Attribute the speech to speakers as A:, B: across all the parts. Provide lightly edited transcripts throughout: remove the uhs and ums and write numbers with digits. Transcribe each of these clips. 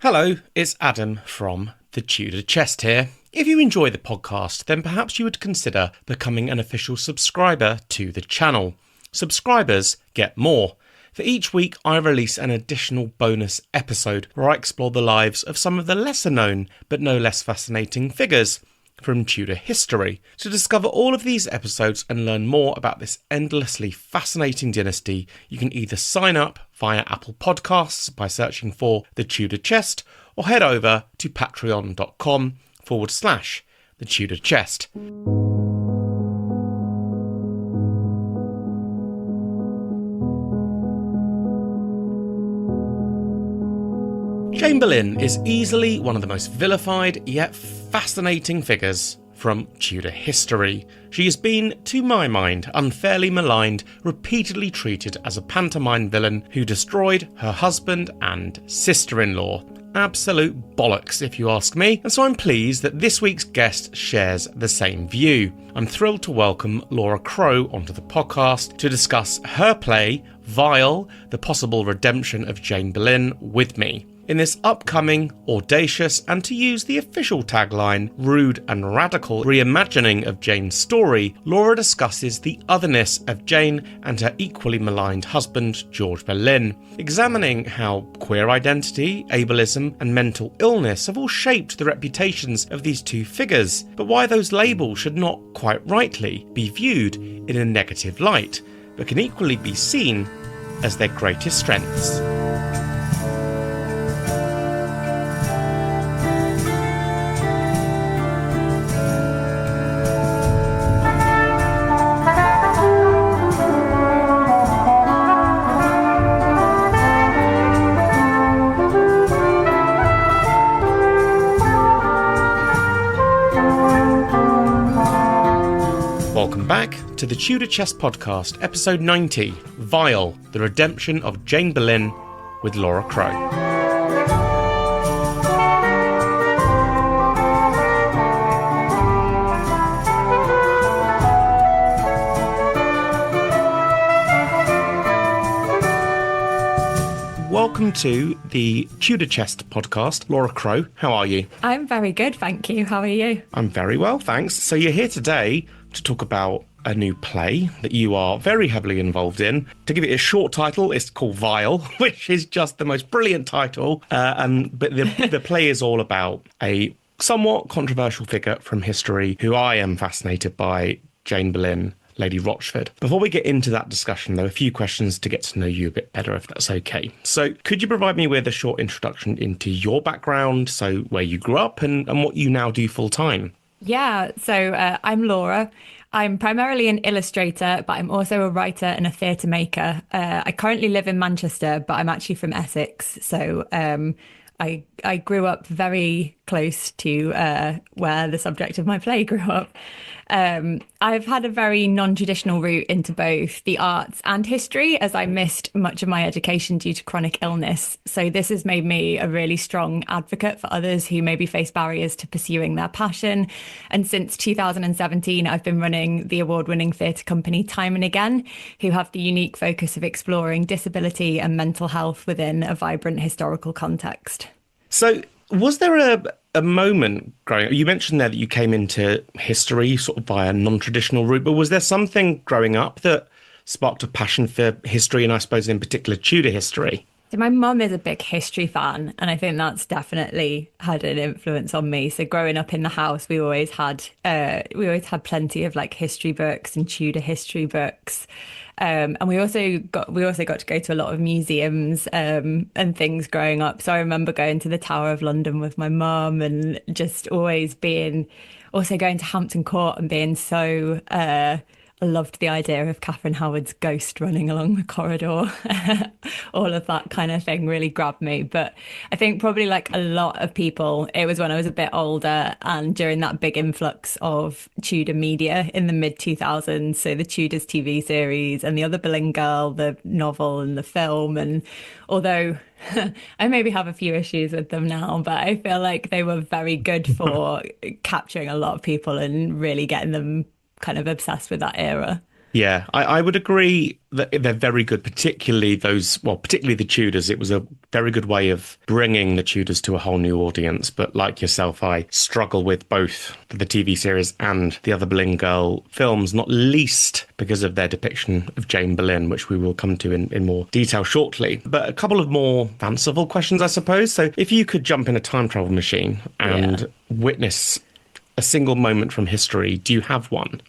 A: Hello, it's Adam from the Tudor Chest here. If you enjoy the podcast, then perhaps you would consider becoming an official subscriber to the channel. Subscribers get more. For each week, I release an additional bonus episode where I explore the lives of some of the lesser known but no less fascinating figures from Tudor history. To discover all of these episodes and learn more about this endlessly fascinating dynasty, you can either sign up via Apple Podcasts by searching for The Tudor Chest, or head over to patreon.com/The Tudor Chest. Jane Boleyn is easily one of the most vilified yet fascinating figures from Tudor history. She has been, to my mind, unfairly maligned, repeatedly treated as a pantomime villain who destroyed her husband and sister-in-law. Absolute bollocks, if you ask me, and so I'm pleased that this week's guest shares the same view. I'm thrilled to welcome Laura Crowe onto the podcast to discuss her play, Vile, the possible redemption of Jane Boleyn, with me. In this upcoming, audacious, and to use the official tagline, rude and radical reimagining of Jane's story, Laura discusses the otherness of Jane and her equally maligned husband, George Boleyn, examining how queer identity, ableism, and mental illness have all shaped the reputations of these two figures, but why those labels should not, quite rightly, be viewed in a negative light, but can equally be seen as their greatest strengths. Welcome back to the Tudor Chest Podcast, episode 90, Vile, the Redemption of Jane Boleyn, with Laura Crowe. Welcome to the Tudor Chest Podcast. Laura Crowe, how are you?
B: I'm very good, thank you. How are you?
A: I'm very well, thanks. So you're here today to talk about a new play that you are very heavily involved in. To give it a short title, it's called Vile, which is just the most brilliant title. But the play is all about a somewhat controversial figure from history who I am fascinated by, Jane Boleyn, Lady Rochford. Before we get into that discussion, though, a few questions to get to know you a bit better, if that's okay. So could you provide me with a short introduction into your background, so where you grew up and what you now do full time?
B: Yeah, so I'm Laura. I'm primarily an illustrator, but I'm also a writer and a theatre maker. I currently live in Manchester, but I'm actually from Essex. So I grew up very close to where the subject of my play grew up. I've had a very non-traditional route into both the arts and history, as I missed much of my education due to chronic illness. So this has made me a really strong advocate for others who maybe face barriers to pursuing their passion. And since 2017, I've been running the award-winning theatre company Time and Again, who have the unique focus of exploring disability and mental health within a vibrant historical context.
A: So was there a moment growing up? You mentioned there that you came into history sort of by a non-traditional route, but was there something growing up that sparked a passion for history, and I suppose in particular Tudor history?
B: So my mum is a big history fan, and I think that's definitely had an influence on me. So growing up in the house, we always had plenty of like history books and Tudor history books. And we also got to go to a lot of museums and things growing up. So I remember going to the Tower of London with my mum, and just always going to Hampton Court and being so I loved the idea of Catherine Howard's ghost running along the corridor. All of that kind of thing really grabbed me. But I think probably like a lot of people, it was when I was a bit older and during that big influx of Tudor media in the mid-2000s. So the Tudors TV series and The Other Boleyn Girl, the novel and the film. And although I maybe have a few issues with them now, but I feel like they were very good for capturing a lot of people and really getting them kind of obsessed with that era.
A: Yeah, I would agree that they're very good, particularly particularly the Tudors. It was a very good way of bringing the Tudors to a whole new audience. But like yourself, I struggle with both the TV series and the other Boleyn Girl films, not least because of their depiction of Jane Boleyn, which we will come to in more detail shortly. But a couple of more fanciful questions, I suppose. So if you could jump in a time travel machine
B: Yeah.
A: and witness a single moment from history, do you have one?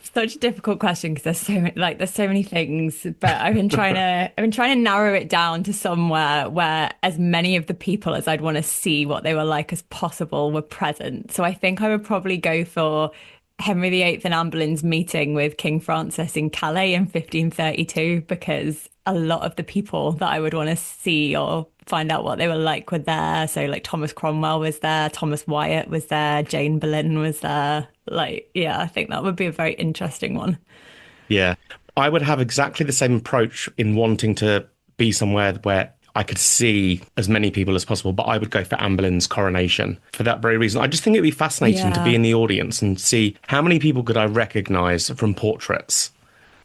B: Such a difficult question because there's so many things, but I've been trying to narrow it down to somewhere where as many of the people as I'd want to see what they were like as possible were present. So I think I would probably go for Henry VIII and Anne Boleyn's meeting with King Francis in Calais in 1532 because a lot of the people that I would want to see or find out what they were like were there. So like Thomas Cromwell was there, Thomas Wyatt was there, Jane Boleyn was there. Like, yeah, I think that would be a very interesting one.
A: Yeah. I would have exactly the same approach in wanting to be somewhere where I could see as many people as possible, but I would go for Anne Boleyn's coronation for that very reason. I just think it'd be fascinating to be
B: Yeah,
A: in the audience and see how many people could I recognize from portraits.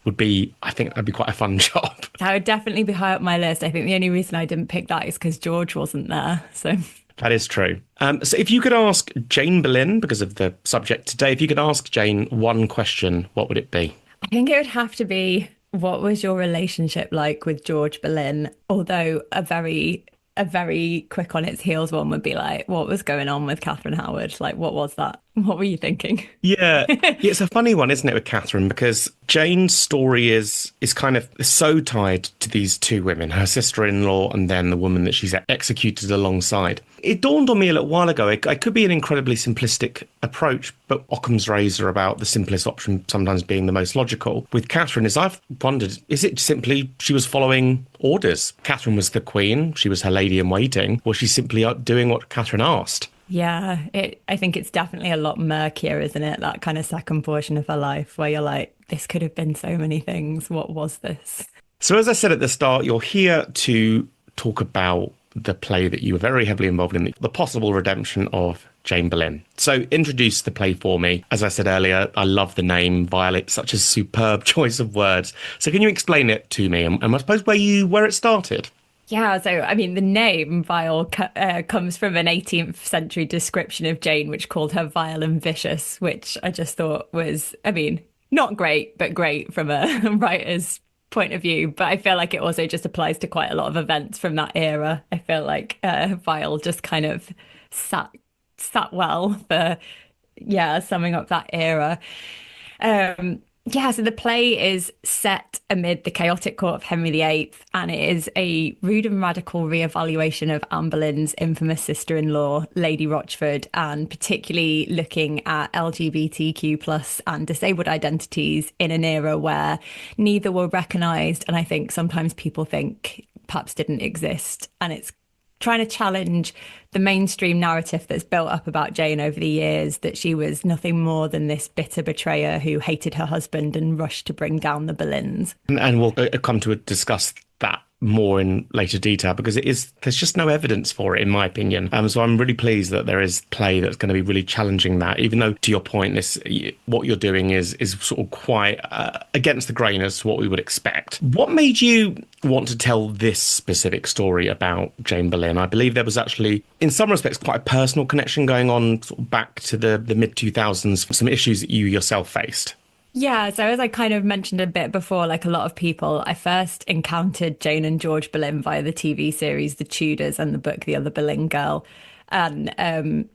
A: I think that'd be quite a fun job.
B: that would definitely be high up my list. I think the only reason I didn't pick that is because George wasn't there. So
A: That is true. So if you could ask Jane Boleyn, because of the subject today, if you could ask Jane one question, what would it be?
B: I think it would have to be what was your relationship like with George Boleyn? Although a very quick on its heels one would be like, what was going on with Catherine Howard? Like, what was that? What were you thinking?
A: Yeah, it's a funny one, isn't it, with Catherine? Because Jane's story is kind of so tied to these two women, her sister-in-law and then the woman that she's executed alongside. It dawned on me a little while ago, it could be an incredibly simplistic approach, but Occam's razor about the simplest option sometimes being the most logical. With Catherine, is I've wondered, is it simply she was following orders? Catherine was the queen, she was her lady in waiting, or she simply doing what Catherine asked?
B: Yeah, I think it's definitely a lot murkier, isn't it? That kind of second portion of her life where you're like, this could have been so many things. What was this?
A: So, as I said at the start, you're here to talk about the play that you were very heavily involved in, the possible redemption of Jane Boleyn. So, introduce the play for me. As I said earlier, I love the name Violet, such a superb choice of words. So, can you explain it to me? And I suppose where it started?
B: Yeah, so I mean, the name Vile comes from an 18th century description of Jane, which called her vile and vicious, which I just thought was, I mean, not great, but great from a writer's point of view. But I feel like it also just applies to quite a lot of events from that era. I feel like vile just kind of sat well for, yeah, summing up that era. Yeah, so the play is set amid the chaotic court of Henry VIII, and it is a rude and radical reevaluation of Anne Boleyn's infamous sister-in-law, Lady Rochford, and particularly looking at LGBTQ plus and disabled identities in an era where neither were recognised, and I think sometimes people think perhaps didn't exist, and it's trying to challenge the mainstream narrative that's built up about Jane over the years, that she was nothing more than this bitter betrayer who hated her husband and rushed to bring down the Boleyns.
A: And we'll come to discuss that more in later detail because there's just no evidence for it in my opinion. So I'm really pleased that there is play that's going to be really challenging that, even though to your point what you're doing is sort of quite against the grain as to what we would expect. What made you want to tell this specific story about Jane Boleyn? I believe there was actually in some respects quite a personal connection going on sort of back to the mid 2000s, some issues that you yourself faced.
B: Yeah, so as I kind of mentioned a bit before, like a lot of people, I first encountered Jane and George Boleyn via the TV series The Tudors and the book The Other Boleyn Girl. And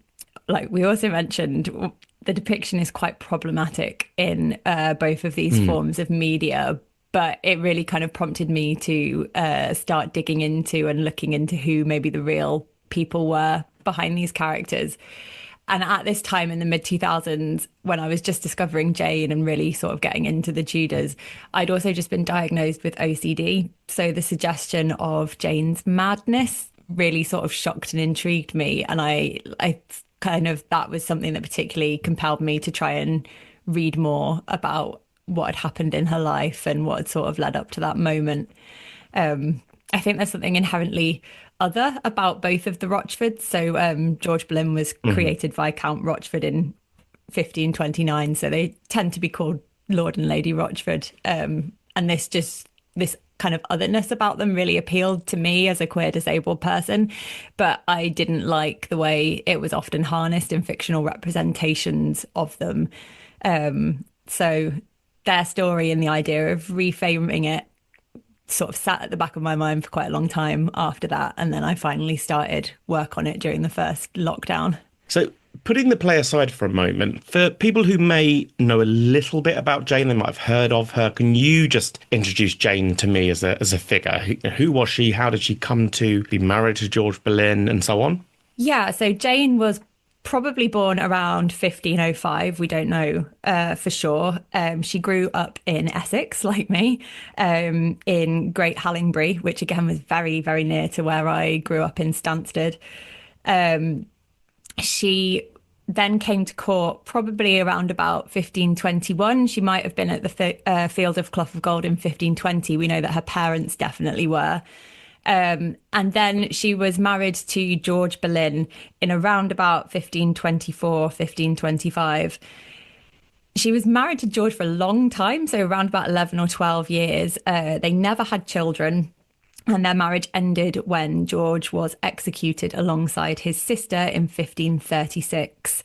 B: like we also mentioned, the depiction is quite problematic in both of these forms of media. But it really kind of prompted me to start digging into and looking into who maybe the real people were behind these characters. And at this time in the mid 2000s, when I was just discovering Jane and really sort of getting into the Tudors, I'd also just been diagnosed with OCD. So the suggestion of Jane's madness really sort of shocked and intrigued me. And I kind of, that was something that particularly compelled me to try and read more about what had happened in her life and what had sort of led up to that moment. I think there's something inherently other about both of the Rochfords. So George Boleyn was created Viscount Rochford in 1529, so they tend to be called Lord and Lady Rochford. And this kind of otherness about them really appealed to me as a queer disabled person. But I didn't like the way it was often harnessed in fictional representations of them. So their story and the idea of reframing it sort of sat at the back of my mind for quite a long time after that. And then I finally started work on it during the first lockdown.
A: So, putting the play aside for a moment, for people who may know a little bit about Jane, they might have heard of her. Can you just introduce Jane to me as a figure? Who was she? How did she come to be married to George Boleyn, and so on?
B: Yeah, so Jane was probably born around 1505. We don't know for sure. She grew up in Essex, like me, in Great Hallingbury, which again was very, very near to where I grew up in Stansted. She then came to court probably around about 1521. She might have been at the Field of Cloth of Gold in 1520. We know that her parents definitely were. And then she was married to George Boleyn in around about 1524, 1525. She was married to George for a long time, so around about 11 or 12 years. They never had children. And their marriage ended when George was executed alongside his sister in 1536.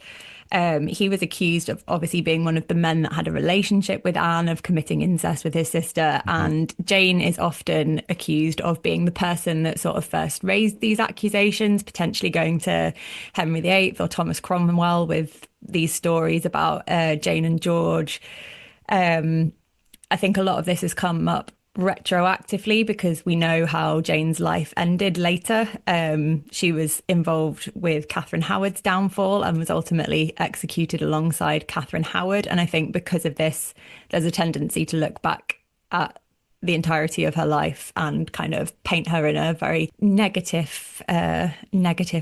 B: He was accused of obviously being one of the men that had a relationship with Anne, of committing incest with his sister. And Jane is often accused of being the person that sort of first raised these accusations, potentially going to Henry VIII or Thomas Cromwell with these stories about Jane and George. I think a lot of this has come up retroactively because we know how Jane's life ended later. She was involved with Catherine Howard's downfall and was ultimately executed alongside Catherine Howard. And I think because of this, there's a tendency to look back at the entirety of her life and kind of paint her in a very negative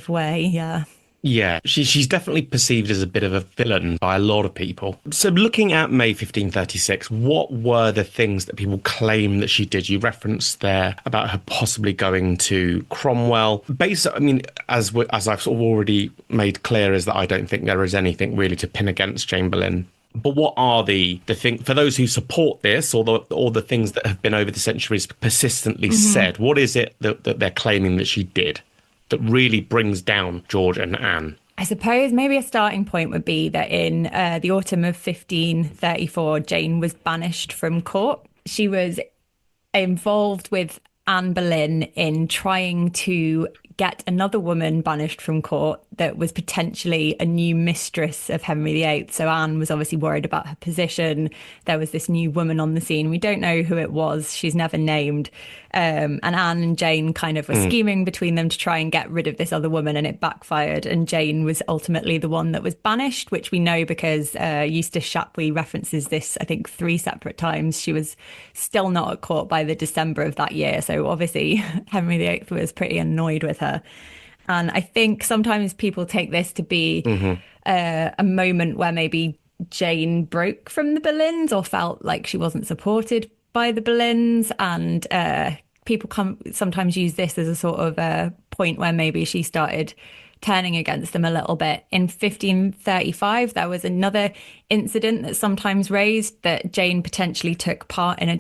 B: way. Yeah.
A: Yeah, she's definitely perceived as a bit of a villain by a lot of people. So looking at May 1536, what were the things that people claim that she did? You referenced there about her possibly going to Cromwell. As I've sort of already made clear, is that I don't think there is anything really to pin against Jane Boleyn. But what are the thing for those who support this, or the things that have been over the centuries persistently said? What is it that they're claiming that she did that really brings down George and Anne?
B: I suppose maybe a starting point would be that in the autumn of 1534, Jane was banished from court. She was involved with Anne Boleyn in trying to get another woman banished from court that was potentially a new mistress of Henry VIII. So Anne was obviously worried about her position. There was this new woman on the scene. We don't know who it was. She's never named. And Anne and Jane kind of were scheming between them to try and get rid of this other woman, and it backfired. And Jane was ultimately the one that was banished, which we know because Eustace Chapuis references this, I think, 3 separate times. She was still not at court by the December of that year. So obviously Henry VIII was pretty annoyed with her. And I think sometimes people take this to be a moment where maybe Jane broke from the Boleyns or felt like she wasn't supported by the Boleyns. And people sometimes use this as a sort of a point where maybe she started turning against them a little bit. In 1535, there was another incident that's sometimes raised that Jane potentially took part in a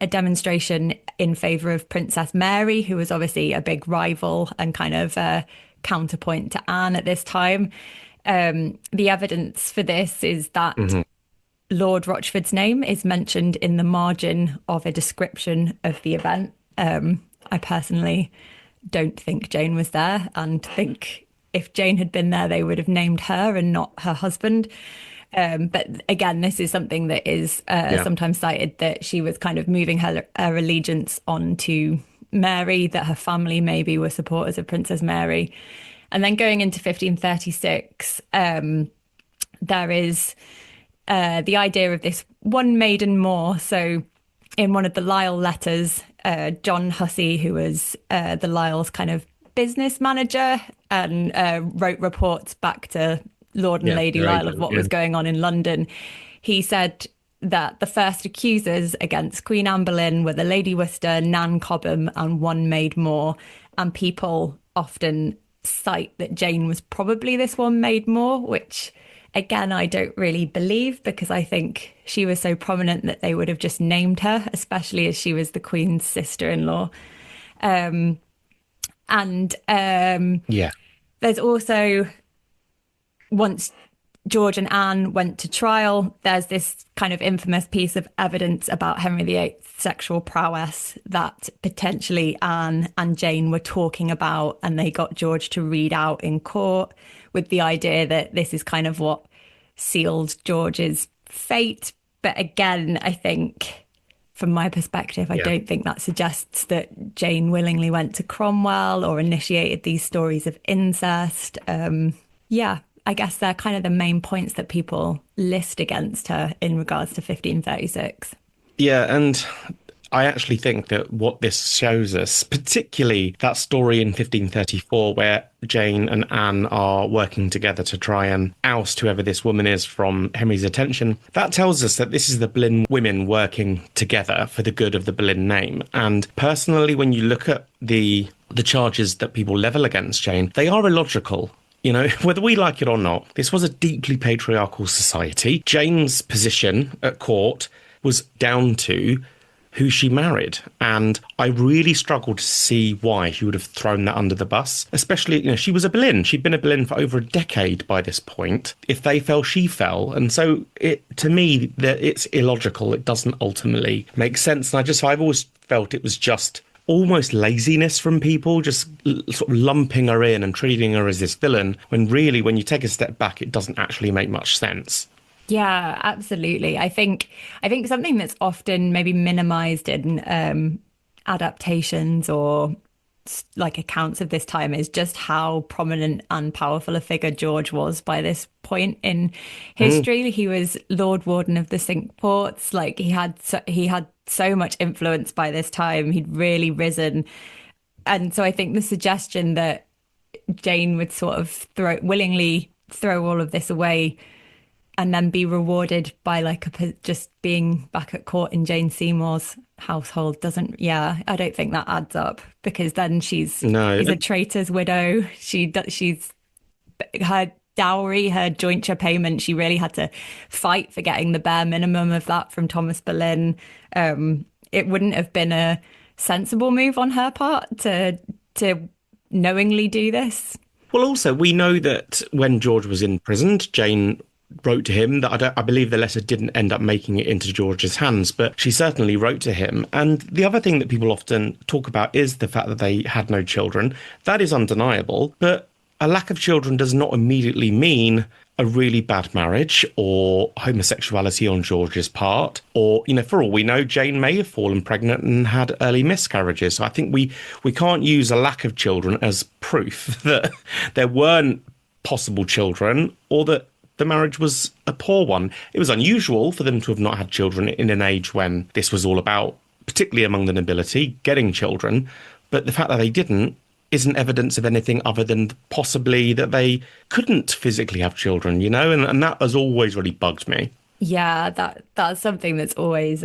B: demonstration in favour of Princess Mary, who was obviously a big rival and kind of a counterpoint to Anne at this time. The evidence for this is that Lord Rochford's name is mentioned in the margin of a description of the event. I personally don't think Jane was there, and think if Jane had been there, they would have named her and not her husband. But again, this is something that is sometimes cited, that she was kind of moving her allegiance onto Mary, that her family maybe were supporters of Princess Mary. And then going into 1536, there is the idea of this one maiden more. So in one of the Lisle letters, John Hussey, who was the Lisle's kind of business manager, and wrote reports back to Lord and Lady Lisle of what was going on in London. He said that the first accusers against Queen Anne Boleyn were the Lady Worcester, Nan Cobham, and one maid more. And people often cite that Jane was probably this one maid more, which again, I don't really believe, because I think she was so prominent that they would have just named her, especially as she was the Queen's sister-in-law. And
A: Yeah.
B: there's also, once George and Anne went to trial, there's this kind of infamous piece of evidence about Henry VIII's sexual prowess that potentially Anne and Jane were talking about, and they got George to read out in court, with the idea that this is kind of what sealed George's fate. But again, I think from my perspective, I
A: Yeah.
B: don't think that suggests that Jane willingly went to Cromwell or initiated these stories of incest. Yeah, I guess they're kind of the main points that people list against her in regards to 1536.
A: Yeah, and I actually think that what this shows us, particularly that story in 1534 where Jane and Anne are working together to try and oust whoever this woman is from Henry's attention, that tells us that this is the Boleyn women working together for the good of the Boleyn name. And personally, when you look at the charges that people level against Jane, they are illogical. You know, whether we like it or not, this was a deeply patriarchal society. Jane's position at court was down to who she married. And I really struggled to see why she would have thrown that under the bus. Especially, you know, she was a Boleyn. She'd been a Boleyn for over a decade by this point. If they fell, she fell. And so to me, it's illogical. It doesn't ultimately make sense. And I've always felt it was just almost laziness from people, just sort of lumping her in and treating her as this villain, when really, when you take a step back, it doesn't actually make much sense.
B: Yeah, absolutely. I think something that's often maybe minimized in adaptations or like accounts of this time is just how prominent and powerful a figure George was by this point in history. He was Lord Warden of the Cinque Ports. Like he had so much influence by this time. He'd really risen. And so I think the suggestion that Jane would sort of willingly throw all of this away and then be rewarded by just being back at court in Jane Seymour's household I don't think that adds up, because then she's
A: No.
B: a traitor's widow. She's her dowry, her jointure payment, she really had to fight for getting the bare minimum of that from Thomas Boleyn. It wouldn't have been a sensible move on her part to knowingly do this.
A: Well, also, we know that when George was imprisoned, Jane wrote to him that I believe the letter didn't end up making it into George's hands, but she certainly wrote to him. And the other thing that people often talk about is the fact that they had no children. That is undeniable, but a lack of children does not immediately mean a really bad marriage or homosexuality on George's part. Or, you know, for all we know, Jane may have fallen pregnant and had early miscarriages. So I think we can't use a lack of children as proof that there weren't possible children or that the marriage was a poor one. It was unusual for them to have not had children in an age when this was all about, particularly among the nobility, getting children. But the fact that they didn't isn't evidence of anything other than possibly that they couldn't physically have children, you know, and that has always really bugged me.
B: Yeah, that's something that's always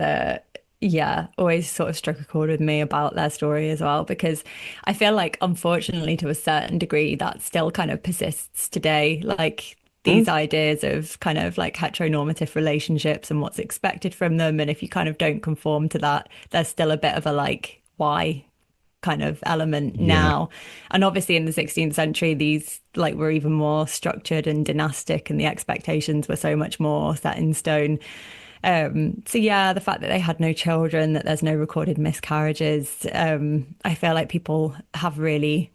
B: always sort of struck a chord with me about their story as well, because I feel like, unfortunately, to a certain degree, that still kind of persists today. Like these ideas of kind of like heteronormative relationships and what's expected from them. And if you kind of don't conform to that, there's still a bit of a like, why kind of element now. And obviously in the 16th century, these like were even more structured and dynastic, and the expectations were so much more set in stone. So yeah, the fact that they had no children, that there's no recorded miscarriages, I feel like people have really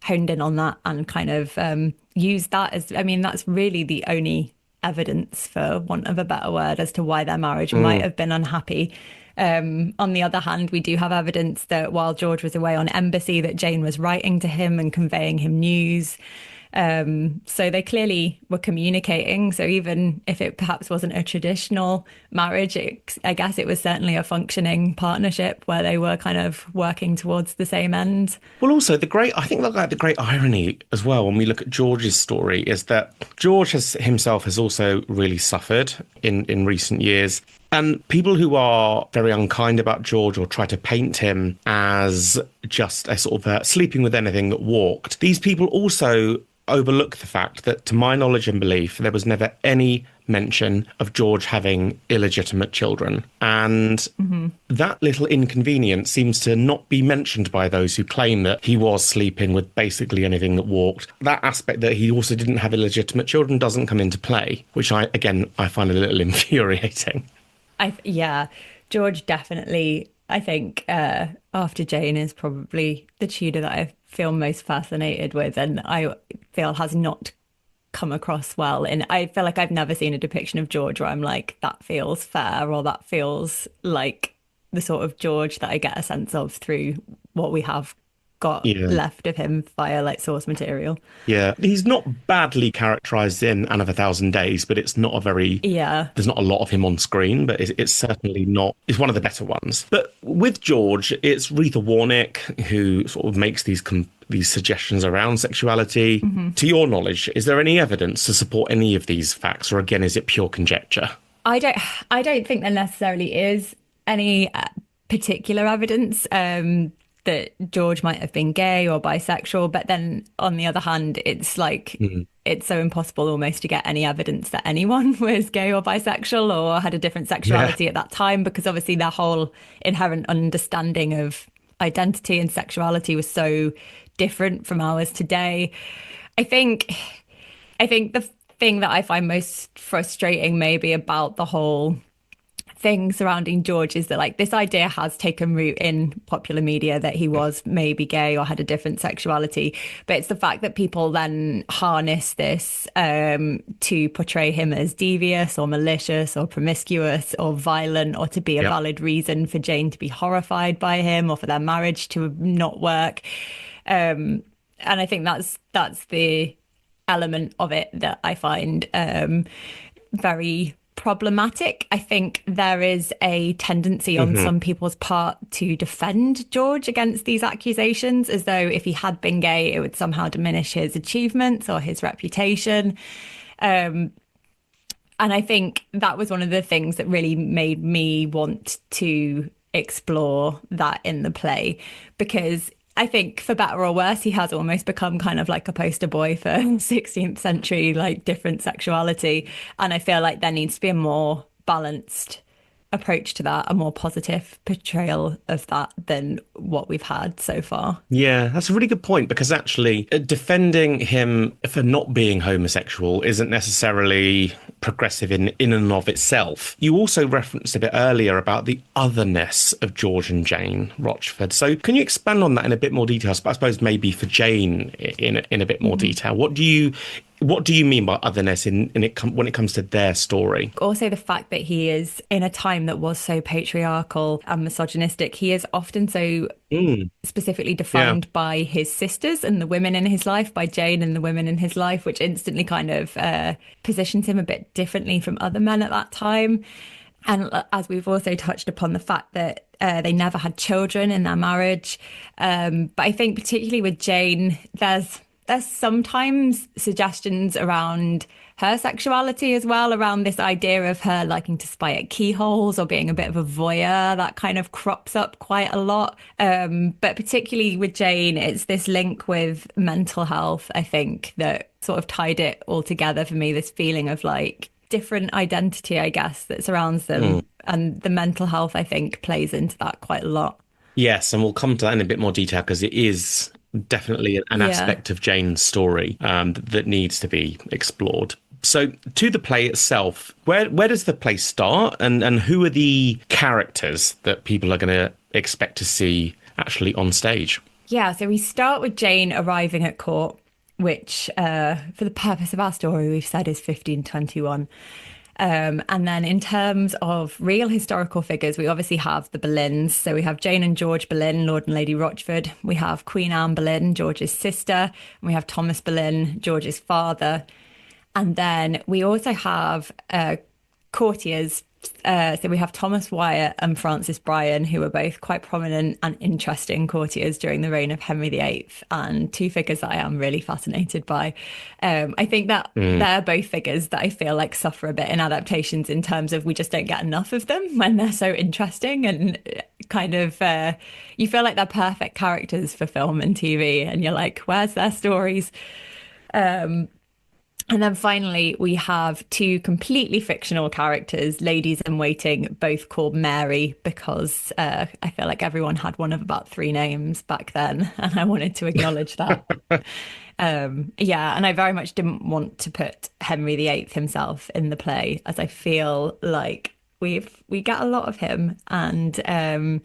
B: honed in on that and kind of used that as, I mean, that's really the only evidence, for want of a better word, as to why their marriage might have been unhappy. On the other hand, we do have evidence that while George was away on embassy, that Jane was writing to him and conveying him news. So they clearly were communicating. So even if it perhaps wasn't a traditional marriage, I guess it was certainly a functioning partnership where they were kind of working towards the same end.
A: Well, also I think that like the great irony as well when we look at George's story is that George himself has also really suffered in recent years. And people who are very unkind about George or try to paint him as just a sort of sleeping with anything that walked, these people also overlook the fact that, to my knowledge and belief, there was never any mention of George having illegitimate children. And that little inconvenience seems to not be mentioned by those who claim that he was sleeping with basically anything that walked. That aspect that he also didn't have illegitimate children doesn't come into play, which I find a little infuriating.
B: Yeah, George definitely, I think, after Jane is probably the Tudor that I feel most fascinated with, and I feel has not come across well. And I feel like I've never seen a depiction of George where I'm like, that feels fair, or that feels like the sort of George that I get a sense of through what we have got
A: Yeah.
B: left of him via like source material.
A: Yeah, he's not badly characterized in Anne of a Thousand Days, but it's not a very,
B: Yeah.
A: there's not a lot of him on screen, but it's certainly not, it's one of the better ones. But with George, it's Rita Warnick who sort of makes these suggestions around sexuality. To your knowledge, is there any evidence to support any of these facts, or again, is it pure conjecture?
B: I don't I don't think there necessarily is any particular evidence that George might have been gay or bisexual, but then on the other hand, it's like it's so impossible almost to get any evidence that anyone was gay or bisexual or had a different
A: Yeah.
B: sexuality at that time, because obviously their whole inherent understanding of identity and sexuality was so different from ours today. I think I think the thing that I find most frustrating maybe about the whole thing surrounding George is that like this idea has taken root in popular media that he was maybe gay or had a different sexuality, but it's the fact that people then harness this to portray him as devious or malicious or promiscuous or violent, or to be a
A: Yep.
B: valid reason for Jane to be horrified by him or for their marriage to not work. And I think that's the element of it that I find very problematic. I think there is a tendency on some people's part to defend George against these accusations, as though if he had been gay, it would somehow diminish his achievements or his reputation. And I think that was one of the things that really made me want to explore that in the play, because I think for better or worse, he has almost become kind of like a poster boy for 16th century, like different sexuality. And I feel like there needs to be a more balanced approach to that, a more positive portrayal of that than what we've had so far.
A: Yeah, that's a really good point, because actually defending him for not being homosexual isn't necessarily progressive in and of itself. You also referenced a bit earlier about the otherness of George and Jane Rochford. So can you expand on that in a bit more detail? I suppose maybe for Jane in a bit more detail. What do you mean by otherness when it comes to their story?
B: Also, the fact that he is in a time that was so patriarchal and misogynistic, he is often so specifically
A: Yeah.
B: defined by his sisters and the women in his life, by Jane and the women in his life, which instantly kind of positions him a bit differently from other men at that time. And as we've also touched upon, the fact that they never had children in their marriage. But I think particularly with Jane, there's sometimes suggestions around her sexuality as well, around this idea of her liking to spy at keyholes or being a bit of a voyeur. That kind of crops up quite a lot. But particularly with Jane, it's this link with mental health, I think, that sort of tied it all together for me, this feeling of like different identity, I guess, that surrounds them. And the mental health, I think, plays into that quite a lot.
A: Yes, and we'll come to that in a bit more detail, because it is definitely an
B: Yeah.
A: aspect of Jane's story that needs to be explored. So, to the play itself, where does the play start, and who are the characters that people are going to expect to see actually on stage?
B: Yeah, so we start with Jane arriving at court, which, for the purpose of our story, we've said is 1521. And then in terms of real historical figures, we obviously have the Boleyns. So we have Jane and George Boleyn, Lord and Lady Rochford. We have Queen Anne Boleyn, George's sister. And we have Thomas Boleyn, George's father. And then we also have courtiers So we have Thomas Wyatt and Francis Bryan, who were both quite prominent and interesting courtiers during the reign of Henry VIII, and two figures that I am really fascinated by. I think that
A: Mm.
B: they're both figures that I feel like suffer a bit in adaptations in terms of we just don't get enough of them when they're so interesting and kind of you feel like they're perfect characters for film and TV, and you're like, where's their stories? And then finally, we have two completely fictional characters, ladies in waiting, both called Mary, because I feel like everyone had one of about three names back then, and I wanted to acknowledge that. Yeah, and I very much didn't want to put Henry VIII himself in the play, as I feel like we get a lot of him, and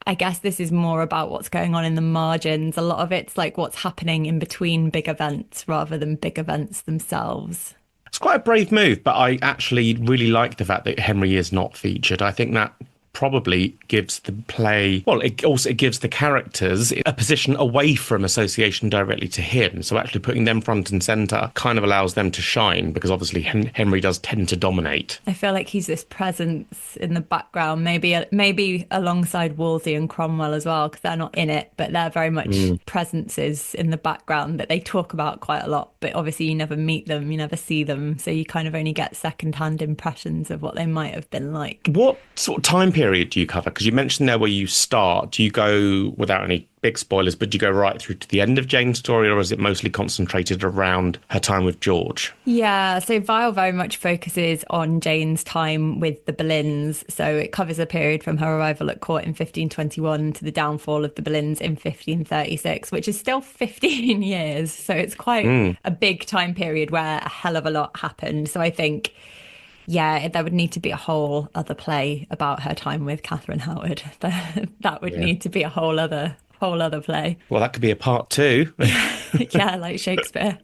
B: I guess this is more about what's going on in the margins. A lot of it's like what's happening in between big events rather than big events themselves.
A: It's quite a brave move, but I actually really like the fact that Henry is not featured. I think that probably gives the play, well, it gives the characters a position away from association directly to him. So actually putting them front and center kind of allows them to shine, because obviously Henry does tend to dominate.
B: I feel like he's this presence in the background, maybe alongside Wolsey and Cromwell as well, because they're not in it, but they're very much presences in the background that they talk about quite a lot. But obviously, you never meet them, you never see them, so you kind of only get secondhand impressions of what they might have been like.
A: What sort of time period do you cover? Because you mentioned there where you start. Do you go, without any big spoilers, but do you go right through to the end of Jane's story, or is it mostly concentrated around her time with George?
B: Yeah, so Vile very much focuses on Jane's time with the Boleyns. So it covers a period from her arrival at court in 1521 to the downfall of the Boleyns in 1536, which is still 15 years. So it's quite a big time period where a hell of a lot happened. So I think, yeah, there would need to be a whole other play about her time with Catherine Howard. That would
A: Yeah.
B: need to be a whole other play.
A: Well, that could be a part two.
B: Yeah, like Shakespeare.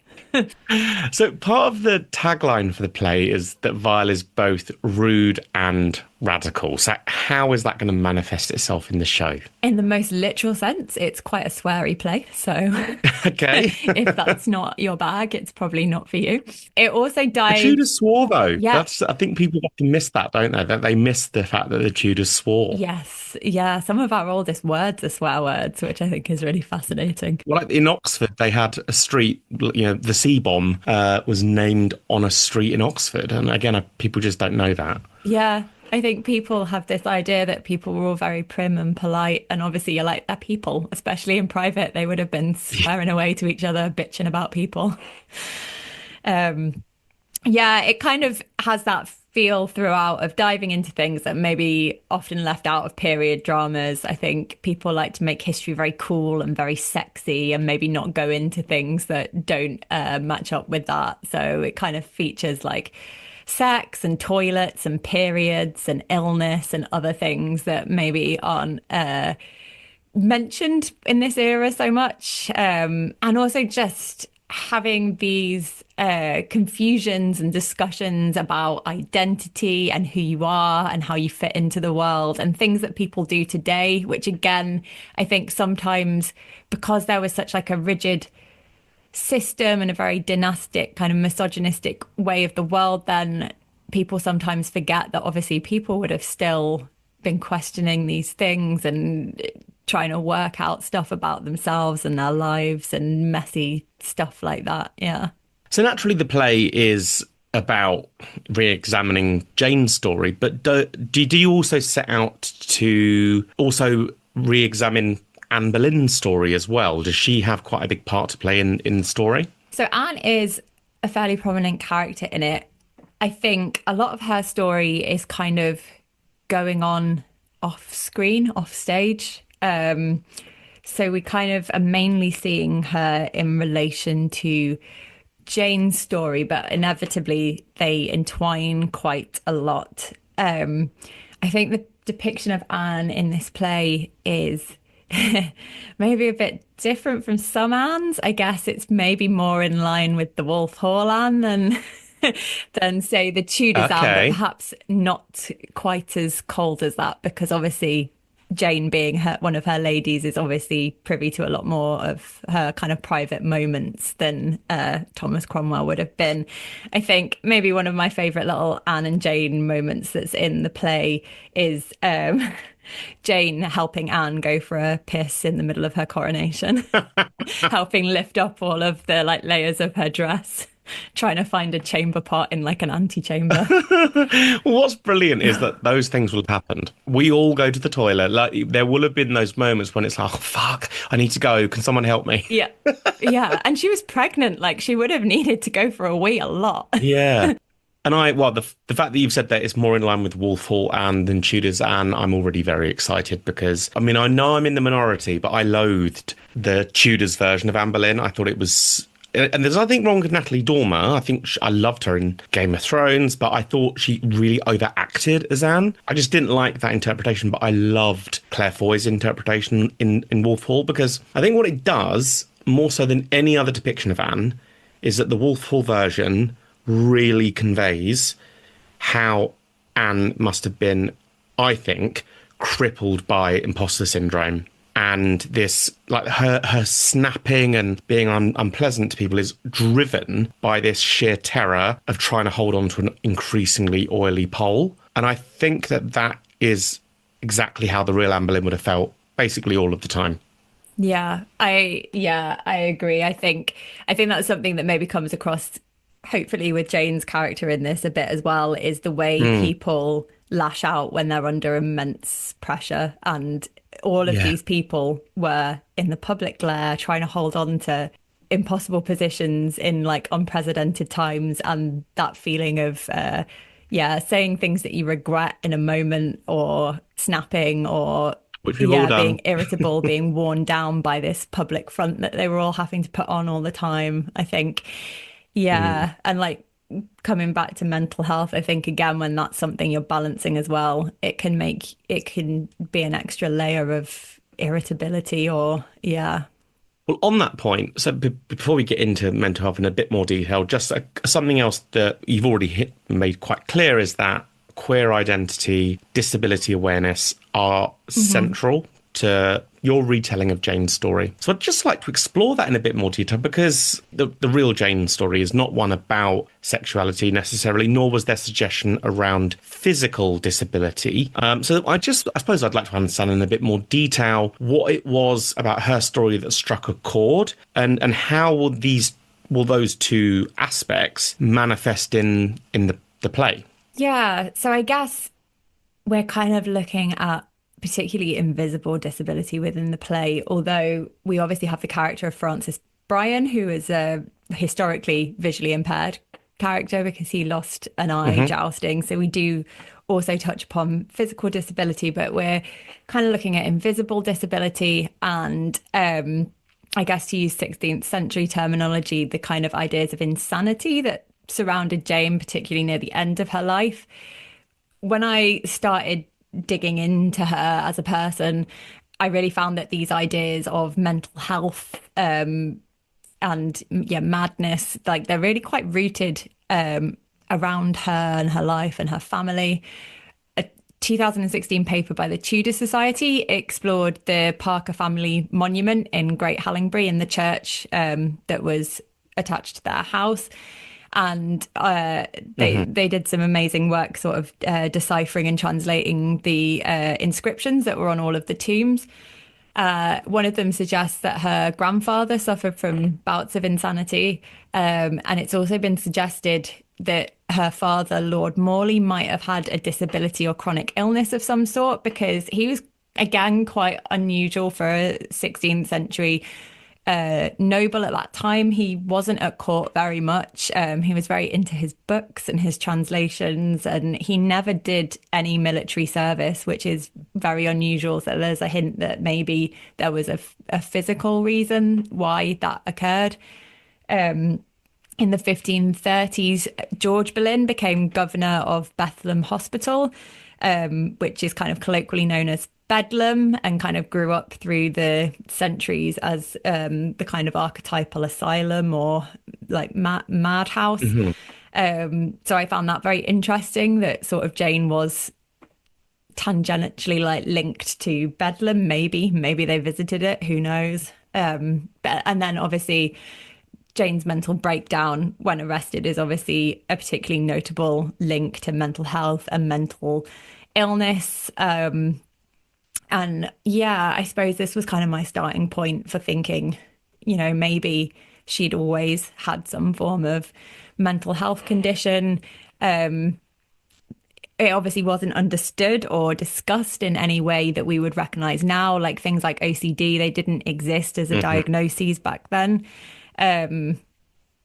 A: So part of the tagline for the play is that Vile is both rude and radical. So how is that going to manifest itself in the show?
B: In the most literal sense, it's quite a sweary play. So
A: Okay.
B: if that's not your bag, it's probably not for you. It also
A: The
B: dives,
A: Tudors swore, though.
B: yeah,
A: I think people often miss that, don't they? That they miss the fact that the Tudors swore.
B: yes, yeah. Some of our oldest words are swear words, which I think is really fascinating.
A: Well, like in Oxford, they had a street, the C-bomb was named on a street in Oxford. And again, people just don't know that.
B: Yeah. I think people have this idea that people were all very prim and polite, and obviously you're like, they're people, especially in private. They would have been swearing away to each other, bitching about people. Yeah, it kind of has that feel throughout of diving into things that maybe often left out of period dramas. I think people like to make history very cool and very sexy and maybe not go into things that don't match up with that. So it kind of features like sex and toilets and periods and illness and other things that maybe aren't mentioned in this era so much. And also just having these confusions and discussions about identity and who you are and how you fit into the world and things that people do today, which again, I think sometimes because there was such like a rigid system and a very dynastic kind of misogynistic way of the world, then people sometimes forget that obviously people would have still been questioning these things and trying to work out stuff about themselves and their lives and messy stuff like that. Yeah.
A: So naturally, the play is about re-examining Jane's story, but do you also set out to also re-examine Anne Boleyn's story as well? Does she have quite a big part to play in the story?
B: So Anne is a fairly prominent character in it. I think a lot of her story is kind of going on off screen, off stage. So we kind of are mainly seeing her in relation to Jane's story, but inevitably they entwine quite a lot. I think the depiction of Anne in this play is maybe a bit different from some Annes. I guess it's maybe more in line with the Wolf Hall Anne than say the Tudors Anne, but
A: Okay.
B: perhaps not quite as cold as that, because obviously Jane, being one of her ladies, is obviously privy to a lot more of her kind of private moments than Thomas Cromwell would have been. I think maybe one of my favourite little Anne and Jane moments that's in the play is Jane helping Anne go for a piss in the middle of her coronation, helping lift up all of the like layers of her dress, trying to find a chamber pot in like an antechamber.
A: What's brilliant is that those things will have happened. We all go to the toilet. Like there will have been those moments when it's like, oh fuck, I need to go. Can someone help me?
B: Yeah. Yeah. And she was pregnant. Like she would have needed to go for a wee a lot.
A: Yeah. And well, the fact that you've said that it's more in line with Wolf Hall Anne than Tudor's Anne, I'm already very excited because, I mean, I know I'm in the minority, but I loathed the Tudors version of Anne Boleyn. I thought it was, and there's nothing wrong with Natalie Dormer. I think I loved her in Game of Thrones, but I thought she really overacted as Anne. I just didn't like that interpretation, but I loved Claire Foy's interpretation in Wolf Hall because I think what it does, more so than any other depiction of Anne, is that the Wolf Hall version really conveys how Anne must have been, I think, crippled by imposter syndrome. And this, like her snapping and being unpleasant to people is driven by this sheer terror of trying to hold on to an increasingly oily pole. And I think that is exactly how the real Anne Boleyn would have felt basically all of the time.
B: I agree. I think that's something that maybe comes across hopefully with Jane's character in this a bit as well, is the way people lash out when they're under immense pressure. And all of
A: Yeah.
B: these people were in the public glare trying to hold on to impossible positions in like unprecedented times. And that feeling of, saying things that you regret in a moment or snapping or
A: Which we've all
B: being
A: done.
B: irritable, being worn down by this public front that they were all having to put on all the time. I think,
A: Mm.
B: yeah. And like coming back to mental health, I think again, when that's something you're balancing as well, it can be an extra layer of irritability or, yeah.
A: Well, on that point, so before we get into mental health in a bit more detail, just something else that you've already made quite clear is that queer identity, disability awareness are
B: Hmm.
A: central to your retelling of Jane's story. So I'd just like to explore that in a bit more detail because the real Jane story is not one about sexuality necessarily, nor was there suggestion around physical disability. So I suppose I'd like to understand in a bit more detail what it was about her story that struck a chord and how will those two aspects manifest in the play?
B: Yeah. So I guess we're kind of looking at particularly invisible disability within the play, although we obviously have the character of Francis Bryan, who is a historically visually impaired character because he lost an eye
A: Hmm.
B: jousting. So we do also touch upon physical disability, but we're kind of looking at invisible disability and I guess to use 16th century terminology, the kind of ideas of insanity that surrounded Jane, particularly near the end of her life. When I started digging into her as a person, I really found that these ideas of mental health and madness, like they're really quite rooted around her and her life and her family. A 2016 paper by the Tudor Society explored the Parker family monument in Great Hallingbury in the church that was attached to their house. And
A: Hmm.
B: they did some amazing work, sort of deciphering and translating the inscriptions that were on all of the tombs. One of them suggests that her grandfather suffered from bouts of insanity, and it's also been suggested that her father, Lord Morley, might have had a disability or chronic illness of some sort because he was again quite unusual for a 16th century noble at that time. He wasn't at court very much. He was very into his books and his translations, and he never did any military service, which is very unusual. So there's a hint that maybe there was a physical reason why that occurred. In the 1530s, George Boleyn became governor of Bethlehem Hospital, which is kind of colloquially known as Bedlam, and kind of grew up through the centuries as the kind of archetypal asylum or like madhouse.
A: Hmm.
B: So I found that very interesting that sort of Jane was tangentially like linked to Bedlam, maybe they visited it, who knows. But and then obviously Jane's mental breakdown when arrested is obviously a particularly notable link to mental health and mental illness. And yeah, I suppose this was kind of my starting point for thinking, maybe she'd always had some form of mental health condition. It obviously wasn't understood or discussed in any way that we would recognize now, like things like OCD, they didn't exist as a diagnosis back then.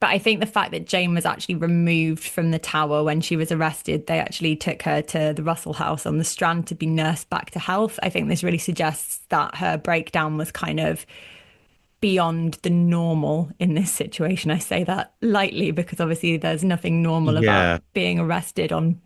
B: But I think the fact that Jane was actually removed from the Tower when she was arrested, they actually took her to the Russell House on the Strand to be nursed back to health. I think this really suggests that her breakdown was kind of beyond the normal in this situation. I say that lightly because obviously there's nothing normal about
A: Yeah.
B: being arrested on,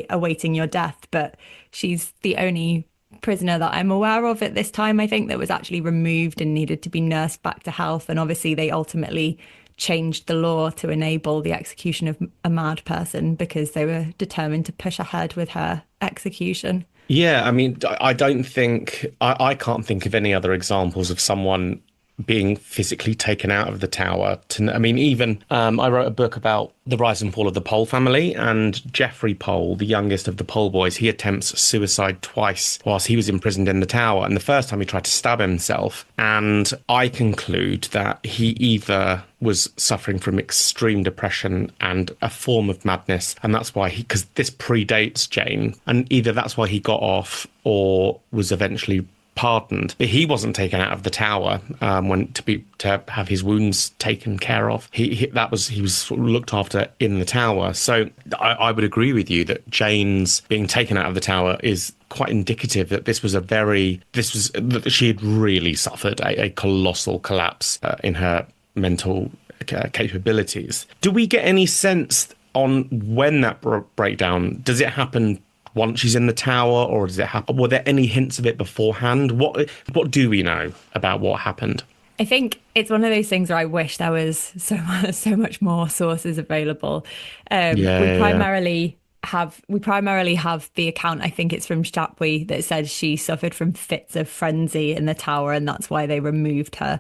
B: awaiting your death. But she's the only prisoner that I'm aware of at this time, I think, that was actually removed and needed to be nursed back to health. And obviously they ultimately changed the law to enable the execution of a mad person because they were determined to push ahead with her execution.
A: Yeah, I mean, I don't think I can't think of any other examples of someone being physically taken out of the tower. I mean, even I wrote a book about the rise and fall of the Pole family, and Geoffrey Pole, the youngest of the Pole boys, he attempts suicide twice whilst he was imprisoned in the tower. And the first time he tried to stab himself. And I conclude that he either was suffering from extreme depression and a form of madness, and that's why because this predates Jane, and either that's why he got off or was eventually pardoned. But he wasn't taken out of the tower when to have his wounds taken care of. He was sort of looked after in the tower. So I would agree with you that Jane's being taken out of the tower is quite indicative that that she had really suffered a colossal collapse in her mental capabilities. Do we get any sense on when that breakdown, does it happen once she's in the tower, or does it happen? Were there any hints of it beforehand? What do we know about what happened?
B: I think it's one of those things where I wish there was so much more sources available.
A: Yeah,
B: We
A: yeah, yeah.
B: primarily have the account. I think it's from Shapley that said she suffered from fits of frenzy in the tower, and that's why they removed her.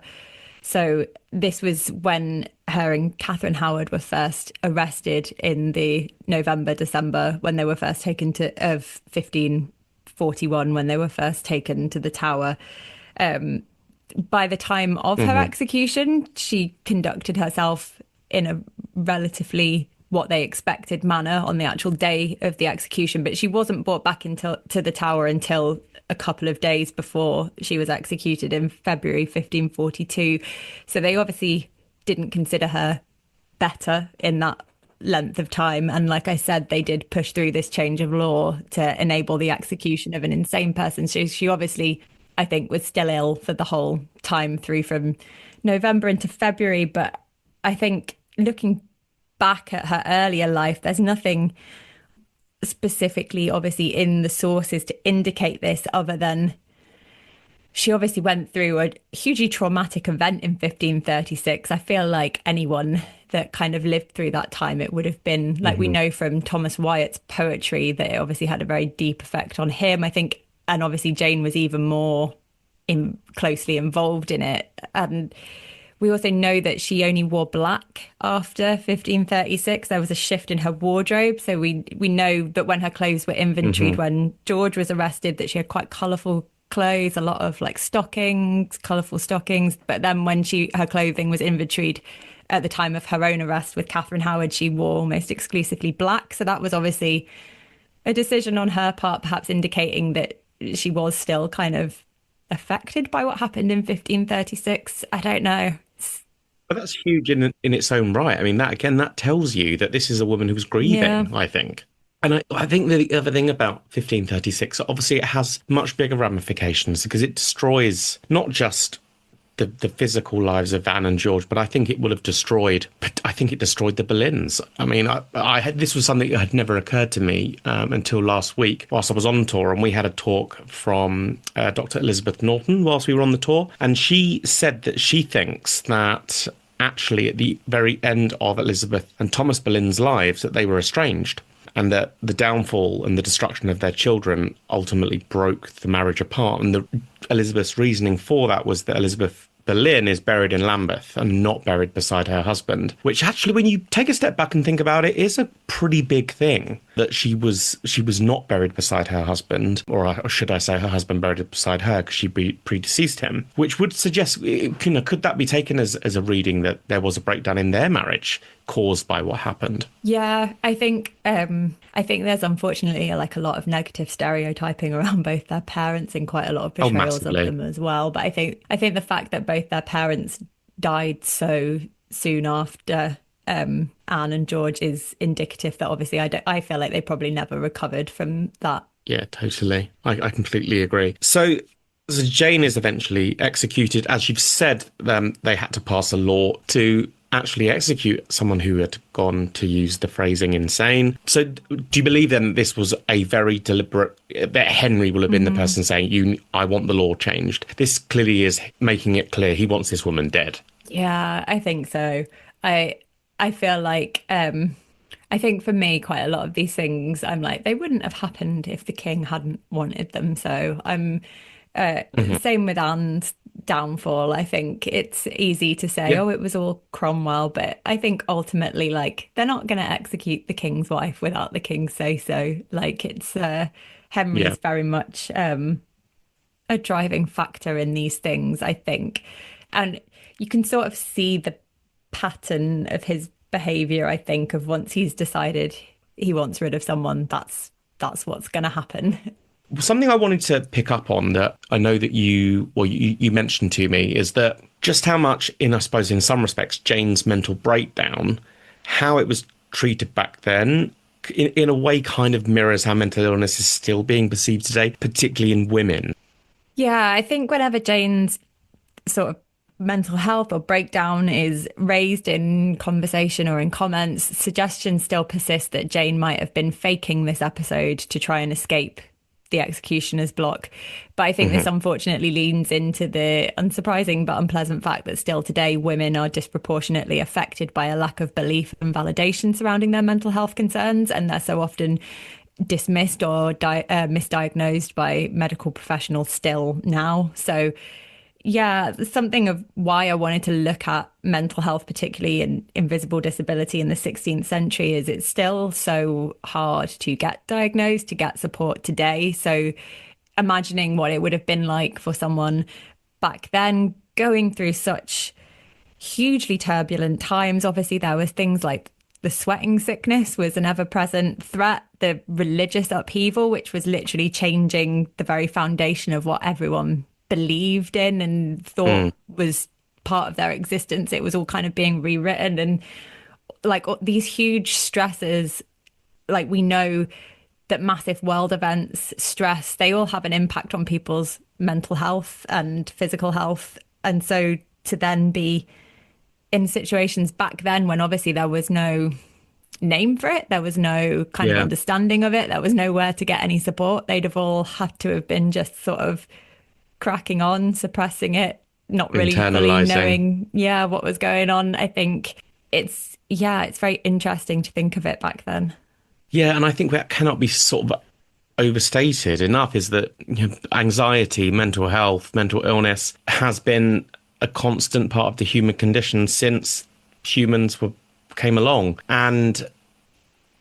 B: So this was when her and Catherine Howard were first arrested in the December, when they were first taken of 1541, when they were first taken to the Tower. By the time of her execution, she conducted herself in a relatively what they expected manner on the actual day of the execution, but she wasn't brought back to the Tower until a couple of days before she was executed in February 1542. So they obviously didn't consider her better in that length of time. And like I said, they did push through this change of law to enable the execution of an insane person. So she obviously, I think, was still ill for the whole time through from November into February. But I think looking back at her earlier life, there's nothing specifically, obviously, in the sources to indicate this other than she obviously went through a hugely traumatic event in 1536. I feel like anyone that kind of lived through that time, it would have been, like we know from Thomas Wyatt's poetry, that it obviously had a very deep effect on him, I think. And obviously Jane was even more closely involved in it. And we also know that she only wore black after 1536. There was a shift in her wardrobe. So we know that when her clothes were inventoried, when George was arrested, that she had quite colourful clothes, a lot of like stockings, colourful stockings. But then when her clothing was inventoried at the time of her own arrest with Catherine Howard, she wore almost exclusively black. So that was obviously a decision on her part, perhaps indicating that she was still kind of affected by what happened in 1536. I don't know.
A: But that's huge in its own right. I mean, that tells you that this is a woman who's
B: Yeah.
A: grieving, I think. And I think the other thing about 1536, obviously it has much bigger ramifications because it destroys not just the physical lives of Anne and George, but I think it I think it destroyed the Boleyns. I mean, this was something that had never occurred to me until last week whilst I was on tour, and we had a talk from Dr. Elizabeth Norton whilst we were on the tour, and she said that she thinks that actually at the very end of Elizabeth and Thomas Boleyn's lives that they were estranged. and that the downfall and the destruction of their children ultimately broke the marriage apart. And Elizabeth's reasoning for that was that Elizabeth Boleyn is buried in Lambeth and not buried beside her husband, which actually, when you take a step back and think about it, is a pretty big thing, that she was not buried beside her husband, or should I say her husband buried beside her, because she predeceased him, which would suggest, could that be taken as a reading that there was a breakdown in their marriage caused by what happened?
B: Yeah, I think there's unfortunately like a lot of negative stereotyping around both their parents and quite a lot of
A: Oh,
B: portrayals of
A: massively.
B: them as well. But I think the fact that both their parents died so soon after Anne and George is indicative that obviously I feel like they probably never recovered from that.
A: Yeah, totally. I completely agree. So Jane is eventually executed. As you've said, they had to pass a law to actually execute someone who had gone, to use the phrasing, insane. So do you believe then this was a very deliberate, that Henry will have been the person saying, I want the law changed? This clearly is making it clear he wants this woman dead.
B: Yeah, I think so. I I feel like I think for me, quite a lot of these things, I'm like, they wouldn't have happened if the king hadn't wanted them. So I'm
A: Hmm.
B: same with Anne's downfall. I think it's easy to say,
A: Yeah,
B: oh, it was all Cromwell, but I think ultimately, like, they're not going to execute the king's wife without the king's say so. Like, it's
A: yeah,
B: Henry's very much a driving factor in these things, I think. And you can sort of see the pattern of his behavior, I think, of once he's decided he wants rid of someone, that's what's going to happen.
A: something I wanted to pick up on that I know that you mentioned to me is that just how much, I suppose, in some respects, Jane's mental breakdown, how it was treated back then, in a way kind of mirrors how mental illness is still being perceived today, particularly in women.
B: Yeah, I think whenever Jane's sort of mental health or breakdown is raised in conversation or in comments, suggestions still persist that Jane might have been faking this episode to try and escape the executioner's block. But I think this
A: Hmm.
B: unfortunately leans into the unsurprising but unpleasant fact that still today women are disproportionately affected by a lack of belief and validation surrounding their mental health concerns, and they're so often dismissed or misdiagnosed by medical professionals still now. So yeah, something of why I wanted to look at mental health, particularly in invisible disability in the 16th century, is it's still so hard to get diagnosed, to get support today. So imagining what it would have been like for someone back then going through such hugely turbulent times. Obviously, there was things like the sweating sickness was an ever-present threat, the religious upheaval, which was literally changing the very foundation of what everyone believed in and thought
A: Mm,
B: was part of their existence. It was all kind of being rewritten, and like these huge stresses, like we know that massive world events, stress, they all have an impact on people's mental health and physical health. And so to then be in situations back then when obviously there was no name for it, there was no kind of
A: yeah,
B: understanding of it, there was nowhere to get any support, they'd have all had to have been just sort of cracking on, suppressing it, not really fully
A: internalizing.
B: knowing, yeah, what was going on. I think it's very interesting to think of it back then.
A: Yeah, and I think that cannot be sort of overstated enough, is that anxiety, mental health, mental illness has been a constant part of the human condition since humans came along. And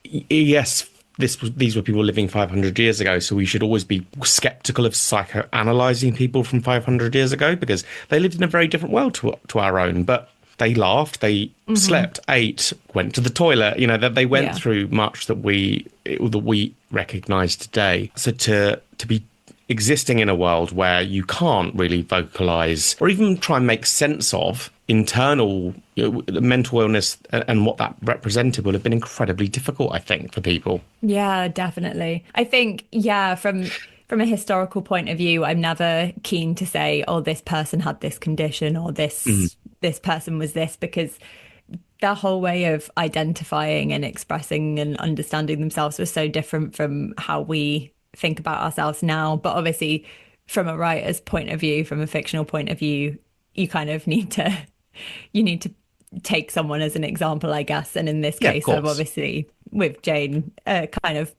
A: yes, these were people living 500 years ago, so we should always be skeptical of psychoanalyzing people from 500 years ago, because they lived in a very different world to our own. But they laughed, they slept, ate, went to the toilet. That they went
B: Yeah.
A: through much that we recognise today. So to be existing in a world where you can't really vocalize or even try and make sense of internal mental illness and what that represented would have been incredibly difficult, I think, for people.
B: Yeah, definitely. I think, yeah, from a historical point of view, I'm never keen to say, oh, this person had this condition or
A: Mm.
B: this person was this, because their whole way of identifying and expressing and understanding themselves was so different from how we think about ourselves now. But obviously, from a writer's point of view, from a fictional point of view, you kind of need to you need to take someone as an example, I guess. And in this
A: Yeah, of
B: case, I've
A: course.
B: obviously with Jane, kind of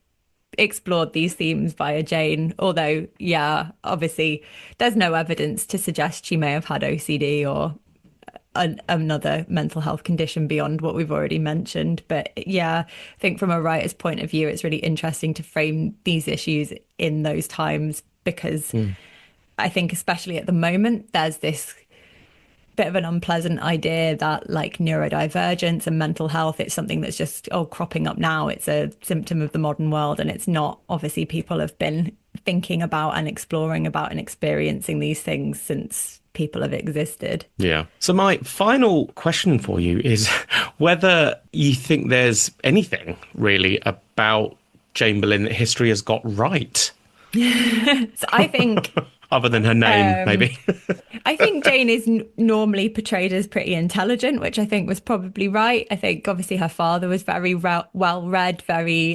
B: explored these themes via Jane. Although, yeah, obviously, there's no evidence to suggest she may have had OCD or another mental health condition beyond what we've already mentioned. But yeah, I think from a writer's point of view, it's really interesting to frame these issues in those times because I think, especially at the moment, there's this bit of an unpleasant idea that like neurodivergence and mental health, it's something that's just cropping up now. It's a symptom of the modern world, and it's not. Obviously, people have been thinking about and exploring about and experiencing these things since people have existed.
A: Yeah. So my final question for you is whether you think there's anything really about Jane Boleyn that history has got right.
B: So I think
A: Other than her name, maybe.
B: I think Jane is normally portrayed as pretty intelligent, which I think was probably right. I think obviously her father was very well read, very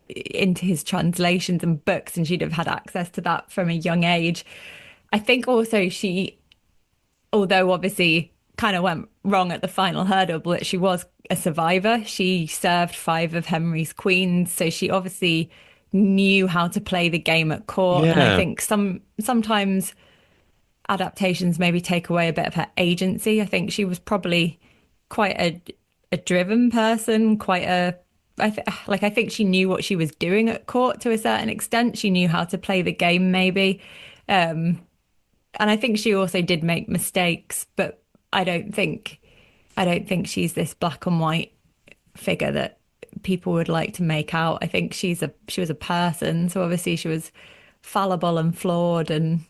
B: into his translations and books, and she'd have had access to that from a young age. I think also she, although obviously kind of went wrong at the final hurdle, but she was a survivor. She served 5 of Henry's queens, so she obviously knew how to play the game at court. And I
A: Yeah.
B: think sometimes adaptations maybe take away a bit of her agency. I think she was probably quite a driven person, quite a I think she knew what she was doing at court to a certain extent. She knew how to play the game maybe. And I think she also did make mistakes, but I don't think she's this black and white figure that people would like to make out. I think she was a person, so obviously she was fallible and flawed and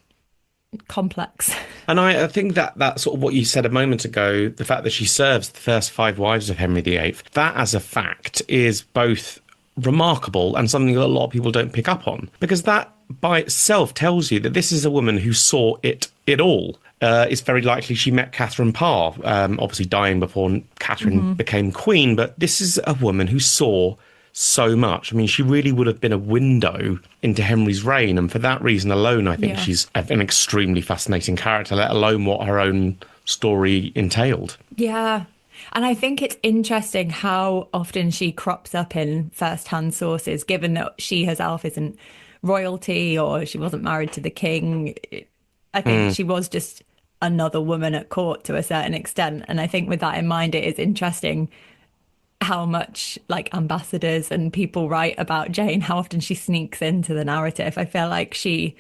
B: complex.
A: And I think that sort of what you said a moment ago, the fact that she serves the first 5 wives of Henry VIII, that as a fact is both remarkable and something that a lot of people don't pick up on, because that by itself tells you that this is a woman who saw it all. It's very likely she met Catherine Parr, obviously dying before Catherine became queen, but this is a woman who saw so much. I mean, she really would have been a window into Henry's reign, and for that reason alone, I think she's an extremely fascinating character, let alone what her own story entailed.
B: Yeah. And I think it's interesting how often she crops up in first-hand sources, given that she herself isn't royalty or she wasn't married to the king. I think she was just another woman at court to a certain extent. And I think with that in mind, it is interesting how much like ambassadors and people write about Jane, how often she sneaks into the narrative. I feel like she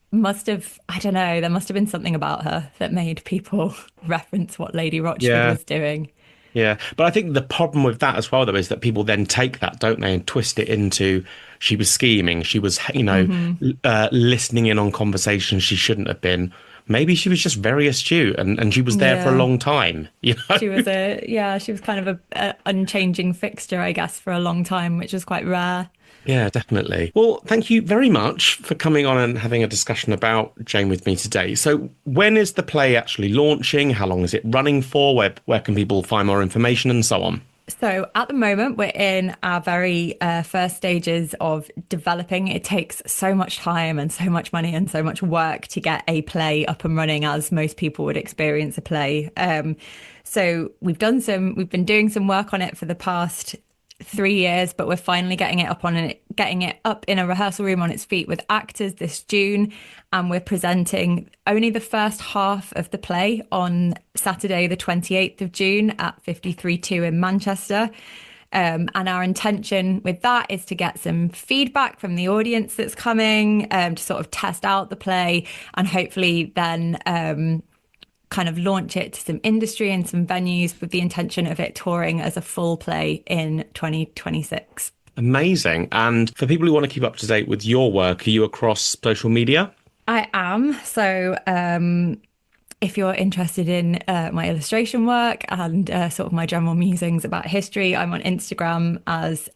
B: must have, I don't know, there must have been something about her that made people reference what Lady Rochford was doing.
A: Yeah, but I think the problem with that as well, though, is that people then take that, don't they, and twist it into she was scheming, she was, listening in on conversations she shouldn't have been. Maybe she was just very astute and she was there for a long time. You know?
B: She was kind of a unchanging fixture, I guess, for a long time, which was quite rare.
A: Yeah, definitely. Well, thank you very much for coming on and having a discussion about Jane with me today. So when is the play actually launching? How long is it running for? Where can people find more information and so on?
B: So at the moment, we're in our very first stages of developing. It takes so much time and so much money and so much work to get a play up and running, as most people would experience a play. So we've been doing some work on it for the past 3 years, but we're finally getting it up in a rehearsal room on its feet with actors this June, and we're presenting only the first half of the play on Saturday the 28th of June at 53.2 in Manchester. And our intention with that is to get some feedback from the audience that's coming, to sort of test out the play and hopefully then kind of launch it to some industry and some venues with the intention of it touring as a full play in 2026.
A: Amazing. And for people who want to keep up to date with your work, are you across social media?
B: I am. So if you're interested in my illustration work and sort of my general musings about history, I'm on Instagram as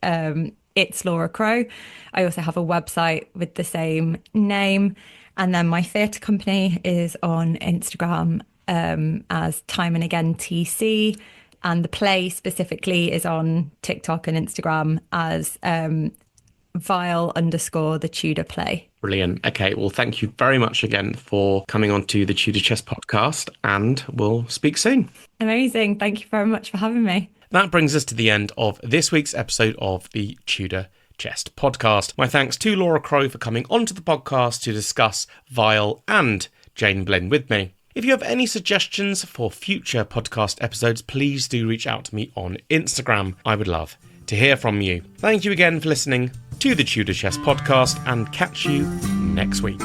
B: It's Laura Crow. I also have a website with the same name. And then my theatre company is on Instagram as Time and Again TC, and the play specifically is on TikTok and Instagram as vile_the Tudor play.
A: Brilliant. Okay, well, thank you very much again for coming on to the Tudor Chess podcast, and we'll speak soon.
B: Amazing. Thank you very much for having me.
A: That brings us to the end of this week's episode of the Tudor Chest podcast. My thanks to Laura Crowe for coming onto the podcast to discuss Vile and Jane Boleyn with me. If you have any suggestions for future podcast episodes, please do reach out to me on Instagram. I would love to hear from you. Thank you again for listening to the Tudor Chest podcast, and catch you next week.